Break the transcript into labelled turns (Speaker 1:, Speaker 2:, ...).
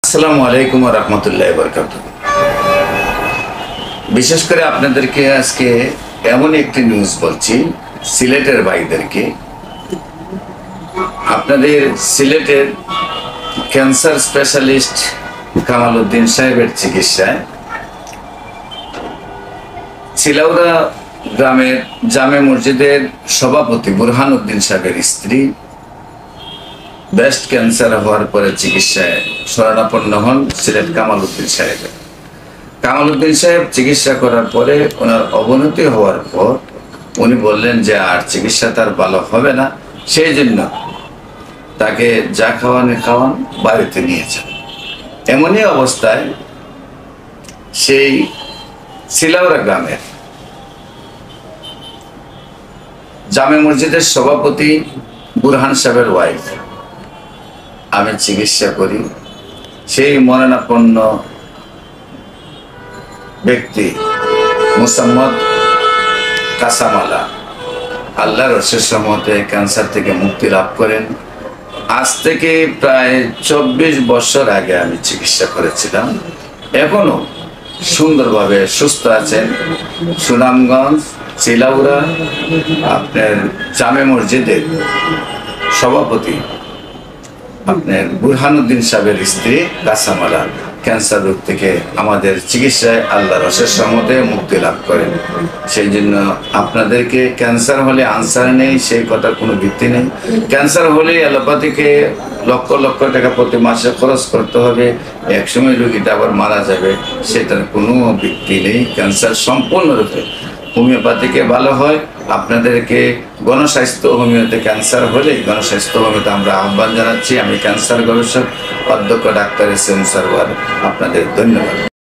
Speaker 1: আসসালামু আলাইকুম ওয়া রাহমাতুল্লাহি ওয়া বারাকাতুহু। বিশেষ করে আপনাদেরকে আজকে এমন একটি নিউজ বলছি, সিলেটের ভাইদেরকে। আপনাদের সিলেটের ক্যান্সার স্পেশালিস্ট কামাল উদ্দিন সাহেবের চিকিৎসায় চিলাউড়া গ্রামের জামে মসজিদের সভাপতি বুরহান উদ্দিন সাহেবের স্ত্রী ব্রেস্ট ক্যান্সার হওয়ার পরে চিকিৎসায় শরণাপন্ন হন সিলেট কামাল উদ্দিন সাহেবের। কামাল উদ্দিন সাহেব চিকিৎসা করার পরে ওনার অবনতি হওয়ার পর উনি বললেন যে আর চিকিৎসা তার ভালো হবে না, সেই জন্য তাকে যা খাওয়ান বাড়িতে নিয়েছেন। এমনই অবস্থায় সেই চিলাউড়া গ্রামের জামে মসজিদের সভাপতি বুরহান সাহেবের ওয়াইফ, আমি চিকিৎসা করি, সেই মরণাপন্ন ব্যক্তি মুসাম্মদ কাসামালা আল্লাহর অশেষ রহমতে ক্যান্সার থেকে মুক্তি লাভ করেন। আজ থেকে প্রায় 24 বছর আগে আমি চিকিৎসা করেছিলাম। এখনো সুন্দরভাবে সুস্থ আছেন। সুনামগঞ্জ চিলাউড়া আপনার জামে মসজিদের সভাপতি আপনার বুরহানুদ্দিন সাহেবের স্ত্রী কাসামালা ক্যান্সার রোগ থেকে আমাদের চিকিৎসায় আল্লাহর অশেষ রহমতে মুক্তি লাভ করেন। সেই জন্য আপনাদেরকে ক্যান্সার হলে আনসার নেই, সেই কথার কোনো ভিত্তি নেই। ক্যান্সার হলে অ্যালোপ্যাথিকে লক্ষ লক্ষ টাকা প্রতি মাসে খরচ করতে হবে, একসময় রোগীটা আবার মারা যাবে, সেটার কোনো ভিত্তি নেই। ক্যান্সার সম্পূর্ণরূপে হোমিওপ্যাথিকে ভালো হয়। আপনাদেরকে গণস্বাস্থ্য হোমিওতে ক্যান্সার হলে গণস্বাস্থ্য হোমিওতে আমরা আহ্বান জানাচ্ছি। আমি ক্যান্সার গবেষক অধ্যক্ষ ডাক্তার এস এম সারওয়ার, আপনাদের ধন্যবাদ।